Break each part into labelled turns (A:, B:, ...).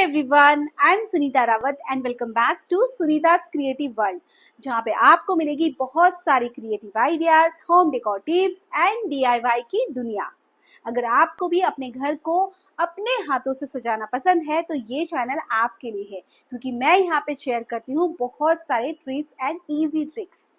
A: Everyone, I am Sunita Rawat and welcome back to Sunita's creative world, जहाँ पे आपको मिलेगी बहुत सारी creative ideas, home decor tips and DIY की दुनिया। अगर आपको भी अपने घर को अपने हाथों से सजाना पसंद है तो ये चैनल आपके लिए है, क्योंकि मैं यहाँ पे शेयर करती हूँ बहुत सारे ट्रिप्स एंड इजी ट्रिक्स।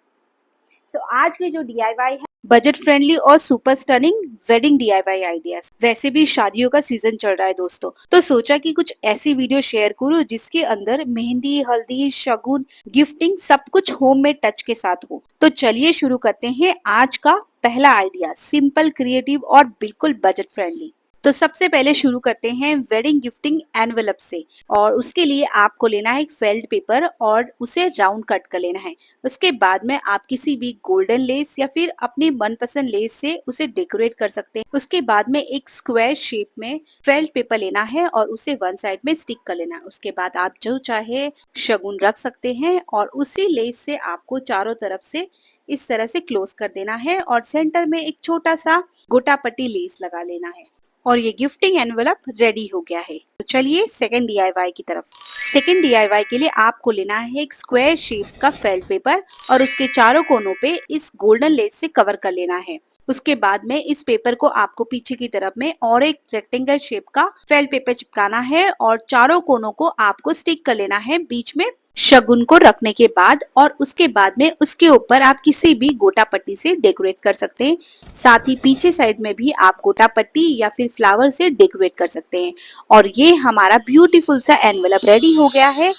A: सो आज की जो डीआईवाई है बजट फ्रेंडली और super stunning wedding DIY ideas. वैसे भी शादियों का सीजन चल रहा है दोस्तों, तो सोचा कि कुछ ऐसी वीडियो शेयर करूं जिसके अंदर मेहंदी, हल्दी, शगुन, गिफ्टिंग सब कुछ होममेड टच के साथ हो। तो चलिए शुरू करते हैं आज का पहला आइडिया, सिंपल, क्रिएटिव और बिल्कुल बजट फ्रेंडली। तो सबसे पहले शुरू करते हैं वेडिंग गिफ्टिंग एनवेलप से, और उसके लिए आपको लेना है एक फेल्ड पेपर और उसे राउंड कट कर लेना है। उसके बाद में आप किसी भी गोल्डन लेस या फिर अपनी मनपसंद लेस से उसे डेकोरेट कर सकते हैं। उसके बाद में एक स्क्वायर शेप में फेल्ड पेपर लेना है और उसे वन साइड में स्टिक कर लेना है। उसके बाद आप जो चाहे शगुन रख सकते हैं और उसी लेस से आपको चारों तरफ से इस तरह से क्लोज कर देना है और सेंटर में एक छोटा सा गोटा पट्टी लेस लगा लेना है और ये गिफ्टिंग एनवेलप रेडी हो गया है। तो चलिए सेकंड डीआईवाई की तरफ। सेकंड डीआईवाई के लिए आपको लेना है एक स्क्वायर शेप्स का फेल्ड पेपर और उसके चारों कोनों पे इस गोल्डन लेस से कवर कर लेना है। उसके बाद में इस पेपर को आपको पीछे की तरफ में और एक रेक्टेंगल शेप का फेल्ड पेपर चिपकाना है और चारों कोनों को आपको स्टिक कर लेना है बीच में शगुन को रखने के बाद, और उसके बाद में उसके ऊपर आप किसी भी गोटा पट्टी से डेकोरेट कर सकते हैं। साथ ही पीछे साइड में भी आप गोटा पट्टी या फिर फ्लावर से डेकोरेट कर सकते हैं। और ये हमारा ब्यूटीफुल सा एनवेलप रेडी हो गया है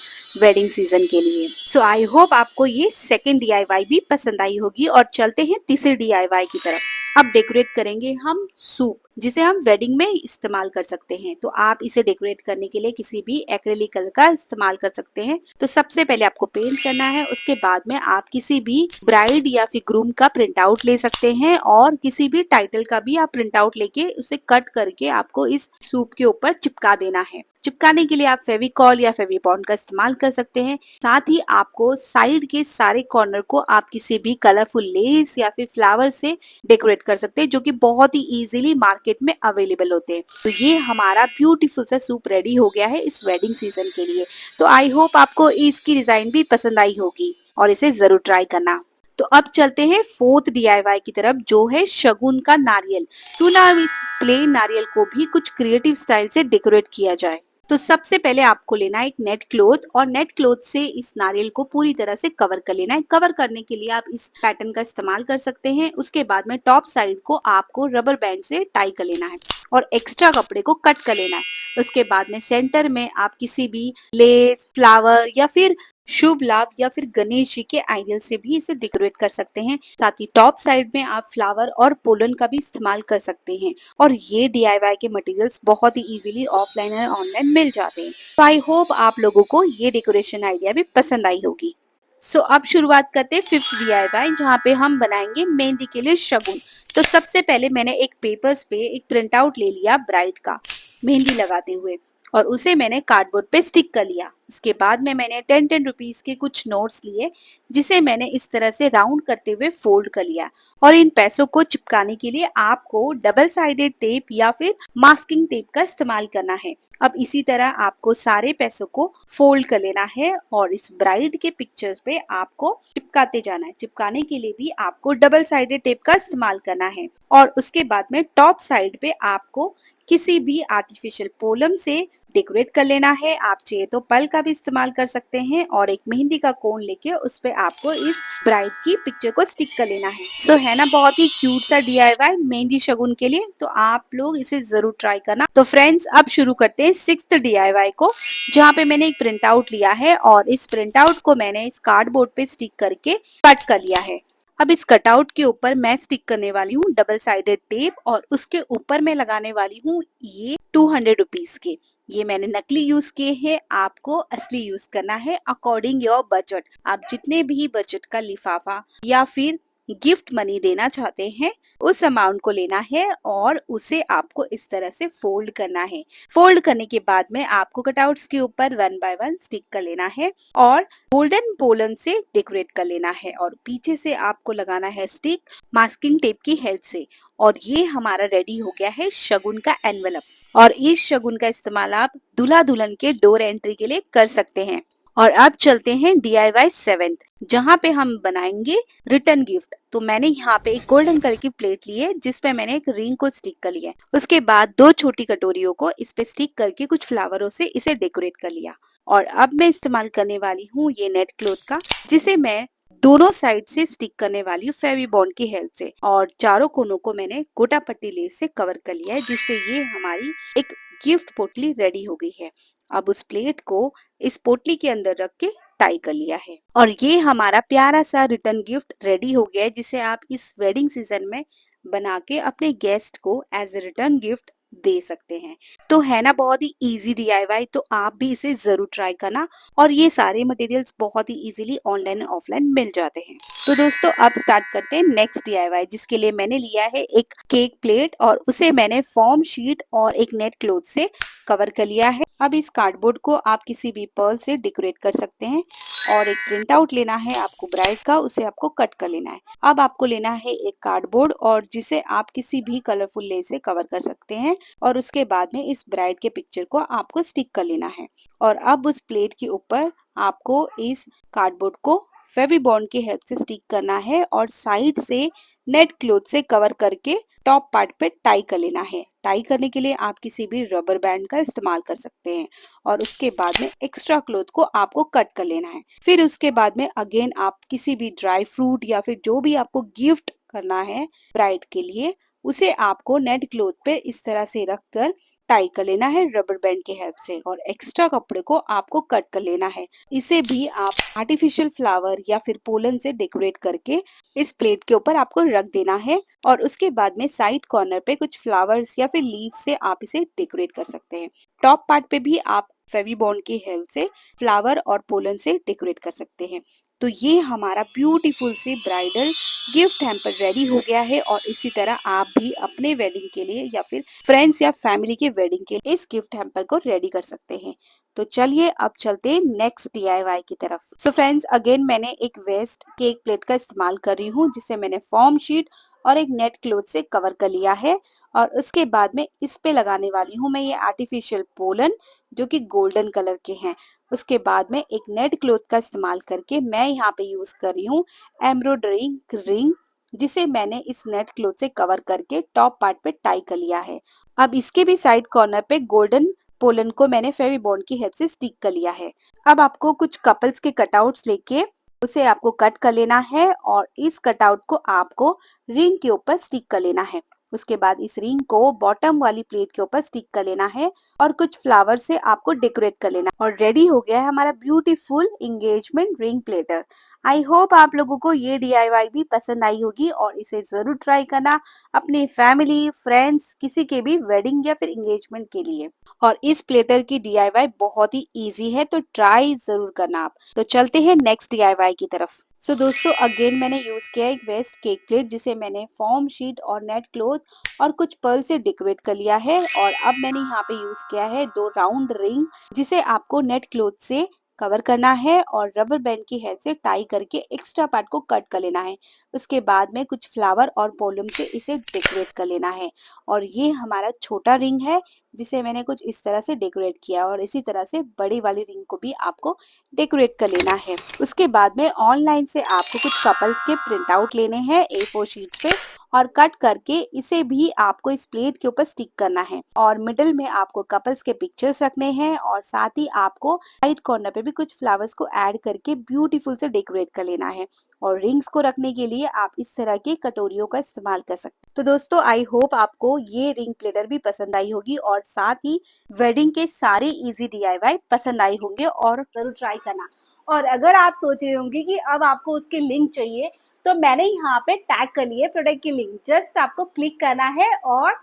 A: वेडिंग सीजन के लिए। सो आई होप आपको ये सेकेंड डीआईवाई भी पसंद आई होगी। और चलते हैं तीसरे डीआईवाई की तरफ। अब डेकोरेट करेंगे हम सूप, जिसे हम वेडिंग में इस्तेमाल कर सकते हैं। तो आप इसे डेकोरेट करने के लिए किसी भी एक्रेलिक कलर का इस्तेमाल कर सकते हैं। तो सबसे पहले आपको पेंट करना है, उसके बाद में आप किसी भी ब्राइड या फिर ग्रूम का प्रिंट आउट ले सकते हैं और किसी भी टाइटल का भी आप प्रिंट आउट लेके उसे कट करके आपको इस सूप के ऊपर चिपका देना है। चिपकाने के लिए आप फेविकॉल या फेविबॉन्ड का इस्तेमाल कर सकते हैं। साथ ही आपको साइड के सारे कॉर्नर को आप किसी भी कलरफुल लेस या फिर फ्लावर से डेकोरेट कर सकते हैं, जो कि बहुत ही इजीली मार्केट में अवेलेबल होते हैं। तो ये हमारा ब्यूटीफुल सा सूप रेडी हो गया है इस वेडिंग सीजन के लिए। तो आई होप आपको इसकी डिजाइन भी पसंद आई होगी और इसे जरूर ट्राई करना। तो अब चलते हैं फोर्थ डीआईवाई की तरफ, जो है शगुन का नारियल। क्यों ना इस प्लेन नारियल को भी कुछ क्रिएटिव स्टाइल से डेकोरेट किया जाए। तो सबसे पहले आपको लेना है एक नेट क्लॉथ और नेट क्लॉथ से इस नारियल को पूरी तरह से कवर कर लेना है। कवर करने के लिए आप इस पैटर्न का इस्तेमाल कर सकते हैं। उसके बाद में टॉप साइड को आपको रबर बैंड से टाई कर लेना है और एक्स्ट्रा कपड़े को कट कर लेना है। उसके बाद में सेंटर में आप किसी भी लेस, फ्लावर या फिर शुभ लाभ या फिर गणेश जी के आइडियल से भी इसे डेकोरेट कर सकते हैं। साथ ही टॉप साइड में आप फ्लावर और पोलन का भी इस्तेमाल कर सकते हैं। और ये डीआईवाई के मटेरियल्स बहुत ही इजीली ऑफलाइन और ऑनलाइन मिल जाते हैं। तो आई होप आप लोगों को ये डेकोरेशन आइडिया भी पसंद आई होगी। सो अब शुरुआत करते हैं फिफ्थ डीआईवाई, जहाँ पे हम बनाएंगे मेहंदी के लिए शगुन। तो सबसे पहले मैंने एक पेपर्स पे एक प्रिंट आउट ले लिया ब्राइड का मेहंदी लगाते हुए और उसे मैंने कार्डबोर्ड पे स्टिक कर लिया। उसके बाद में मैंने 10-10 रुपीज के कुछ नोट्स लिए, जिसे मैंने इस तरह से राउंड करते हुए फोल्ड कर लिया। और इन पैसों को चिपकाने के लिए आपको डबल साइडेड टेप या फिर मास्किंग टेप का इस्तेमाल करना है। अब इसी तरह आपको सारे पैसों को फोल्ड कर लेना है और इस ब्राइड के पिक्चर्स पे आपको चिपकाते जाना है। चिपकाने के लिए भी आपको डबल साइडेड टेप का इस्तेमाल करना है। और उसके बाद में टॉप साइड पे आपको किसी भी आर्टिफिशियल पोलम से डेकोरेट कर लेना है। आप चाहिए तो पल का भी इस्तेमाल कर सकते हैं और एक मेहंदी का कोन लेके उस पे आपको इस ब्राइड की पिक्चर को स्टिक कर लेना है। सो है ना बहुत ही क्यूट सा डीआईवाई मेहंदी शगुन के लिए। तो आप लोग इसे जरूर ट्राई करना। तो फ्रेंड्स अब शुरू करते हैं सिक्स्थ डीआईवाई को, जहाँ पे मैंने एक प्रिंट आउट लिया है और इस प्रिंट आउट को मैंने इस कार्डबोर्ड पे स्टिक करके कट कर लिया है। अब इस कटआउट के ऊपर मैं स्टिक करने वाली हूँ डबल साइडेड टेप और उसके ऊपर मैं लगाने वाली हूँ ये 200 रुपीज के। ये मैंने नकली यूज किए हैं, आपको असली यूज करना है अकॉर्डिंग योर बजट। आप जितने भी बजट का लिफाफा या फिर गिफ्ट मनी देना चाहते हैं उस अमाउंट को लेना है और उसे आपको इस तरह से फोल्ड करना है। फोल्ड करने के बाद में आपको कटआउट्स के ऊपर 1 बाय 1 स्टिक कर लेना है और गोल्डन पोलन से डेकोरेट कर लेना है और पीछे से आपको लगाना है स्टिक मास्किंग टेप की हेल्प से। और ये हमारा रेडी हो गया है शगुन का एनवेलप। और इस शगुन का इस्तेमाल आप दूल्हा दुल्हन के डोर एंट्री के लिए कर सकते हैं। और अब चलते हैं DIY 7th, जहाँ पे हम बनाएंगे रिटर्न गिफ्ट। तो मैंने यहाँ पे एक गोल्डन कलर की प्लेट ली है जिसपे मैंने एक रिंग को स्टिक कर लिया है। उसके बाद 2 छोटी कटोरियों को इस पे स्टिक करके कुछ फ्लावरों से इसे डेकोरेट कर लिया। और अब मैं इस्तेमाल करने वाली हूँ ये नेट क्लॉथ का, जिसे मैं दोनों साइड से स्टिक करने वाली हूँ फेविबॉन्ड की हेल्प से। और चारों कोनों को मैंने गोटा पट्टी लेस से कवर कर लिया है, जिससे ये हमारी एक गिफ्ट पोटली रेडी हो गई है। अब उस प्लेट को इस पोटली के अंदर रख के टाई कर लिया है और ये हमारा प्यारा सा रिटर्न गिफ्ट रेडी हो गया है, जिसे आप इस वेडिंग सीजन में बना के अपने गेस्ट को एज ए रिटर्न गिफ्ट दे सकते हैं। तो है ना बहुत ही इजी DIY, तो आप भी इसे जरूर ट्राई करना। और ये सारे मटेरियल्स बहुत ही इजीली ऑनलाइन ऑफलाइन मिल जाते हैं। तो दोस्तों अब स्टार्ट करते हैं नेक्स्ट DIY, जिसके लिए मैंने लिया है एक केक प्लेट और उसे मैंने फॉर्म शीट और एक नेट क्लॉथ से कवर कर लिया है। अब इस कार्डबोर्ड को आप किसी भी पर्ल से डेकोरेट कर सकते हैं। और एक प्रिंट आउट लेना है आपको ब्राइड का, उसे आपको कट कर लेना है। अब आपको लेना है एक कार्डबोर्ड और जिसे आप किसी भी कलरफुल लेस से कवर कर सकते हैं। और उसके बाद में इस ब्राइड के पिक्चर को आपको स्टिक कर लेना है। और अब उस प्लेट के ऊपर आपको इस कार्डबोर्ड को फेविबॉन्ड की हेल्प से स्टिक करना है और साइड से नेट क्लॉथ से कवर करके टॉप पार्ट पे टाई कर लेना है। टाई करने के लिए आप किसी भी रबर बैंड का इस्तेमाल कर सकते हैं। और उसके बाद में एक्स्ट्रा क्लॉथ को आपको कट कर लेना है। फिर उसके बाद में अगेन आप किसी भी ड्राई फ्रूट या फिर जो भी आपको गिफ्ट करना है ब्राइड के लिए, उसे आपको नेट क्लॉथ पे इस तरह से रख कर टाई कर लेना है रबर बैंड की हेल्प से। और एक्स्ट्रा कपड़े को आपको कट कर लेना है। इसे भी आप आर्टिफिशियल फ्लावर या फिर पोलन से डेकोरेट करके इस प्लेट के ऊपर आपको रख देना है। और उसके बाद में साइड कॉर्नर पे कुछ फ्लावर्स या फिर लीव से आप इसे डेकोरेट कर सकते हैं। टॉप पार्ट पे भी आप फेविबॉन्ड की हेल्प से फ्लावर और पोलन से डेकोरेट कर सकते हैं। तो ये हमारा ब्यूटीफुल सी ब्राइडल गिफ्ट हैम्पर रेडी हो गया है। और इसी तरह आप भी अपने वेडिंग के लिए या फिर फ्रेंड्स या फैमिली के वेडिंग के लिए इस गिफ्ट हैम्पर को रेडी कर सकते हैं। तो चलिए अब चलते हैं नेक्स्ट DIY की तरफ। सो फ्रेंड्स अगेन मैंने एक वेस्ट केक प्लेट का इस्तेमाल कर रही हूँ, जिसे मैंने फॉर्म शीट और एक नेट क्लॉथ से कवर कर लिया है। और उसके बाद में इस पे लगाने वाली हूँ मैं ये आर्टिफिशियल पोलन, जो कि गोल्डन कलर के हैं। उसके बाद में एक नेट क्लॉथ का इस्तेमाल करके मैं यहाँ पे यूज कर रही हूँ एम्ब्रॉयडरी रिंग, जिसे मैंने इस नेट क्लॉथ से कवर करके टॉप पार्ट पे टाई कर लिया है। अब इसके भी साइड कॉर्नर पे गोल्डन पोलन को मैंने फेविबॉन्ड की हेल्प से स्टिक कर लिया है। अब आपको कुछ कपल्स के कटआउट्स लेके उसे आपको कट कर लेना है और इस कटआउट को आपको रिंग के ऊपर स्टिक कर लेना है। उसके बाद इस रिंग को बॉटम वाली प्लेट के ऊपर स्टिक कर लेना है और कुछ फ्लावर से आपको डेकोरेट कर लेना और रेडी हो गया है हमारा beautiful engagement ring platter. I hope आप लोगों को ये DIY भी पसंद आई होगी और इसे जरूर ट्राई करना अपने फैमिली फ्रेंड्स किसी के भी वेडिंग या फिर एंगेजमेंट के लिए। और इस प्लेटर की DIY बहुत ही इजी है, तो ट्राई जरूर करना आप। तो चलते हैं नेक्स्ट DIY की तरफ। सो दोस्तों अगेन मैंने यूज किया एक वेस्ट केक प्लेट, जिसे मैंने फॉर्म शीट और नेट क्लॉथ और कुछ पर्ल से डेकोरेट कर लिया है। और अब मैंने यहाँ पे यूज किया है 2 राउंड रिंग, जिसे आपको नेट क्लॉथ से कवर करना है और रबर बैंड की हेल्प से टाई करके एक्स्ट्रा पार्ट को कट कर लेना है। उसके बाद में कुछ फ्लावर और पोलम से इसे डेकोरेट कर लेना है। और ये हमारा छोटा रिंग है, जिसे मैंने कुछ इस तरह से डेकोरेट किया। और इसी तरह से बड़ी वाली रिंग को भी आपको डेकोरेट कर लेना है। उसके बाद में ऑनलाइन से आपको कुछ कपल्स के प्रिंट आउट लेने हैं A4 शीट्स पे और कट करके इसे भी आपको इस प्लेट के ऊपर स्टिक करना है। और मिडिल में आपको कपल्स के पिक्चर्स रखने हैं और साथ ही आपको साइड कॉर्नर पे भी कुछ फ्लावर्स को ऐड करके ब्यूटीफुल से डेकोरेट कर लेना है। और रिंग्स को रखने के लिए आप इस तरह की कटोरियों का इस्तेमाल कर सकते हैं। तो दोस्तों आई होप आपको ये रिंग प्लेटर भी पसंद आई होगी और साथ ही वेडिंग के सारे इजी DIY पसंद आई होंगे और जरूर ट्राई करना। और अगर आप सोच रहे होंगे कि अब आपको उसके लिंक चाहिए, तो मैंने यहाँ पे टैग कर लिए प्रोडक्ट की लिंक। जस्ट आपको क्लिक करना है और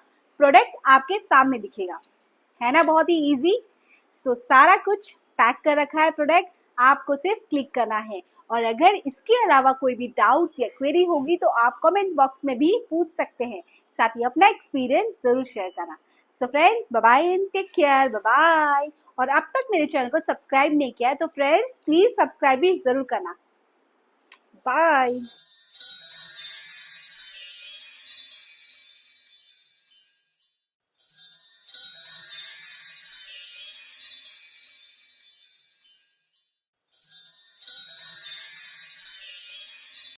A: प्रोडक्ट आपके सामने दिखेगा। है ना बहुत ही इजी। सो सारा कुछ पैक कर रखा है प्रोडक्ट, आपको सिर्फ क्लिक करना है। और अगर इसके अलावा कोई भी डाउट या क्वेरी होगी तो आप कमेंट बॉक्स में भी पूछ सकते हैं। साथ ही अपना एक्सपीरियंस जरूर शेयर करना। So friends bye bye and take care, bye bye. और अब तक मेरे चैनल को सब्सक्राइब नहीं किया है तो फ्रेंड्स प्लीज सब्सक्राइब भी जरूर करना। बाय।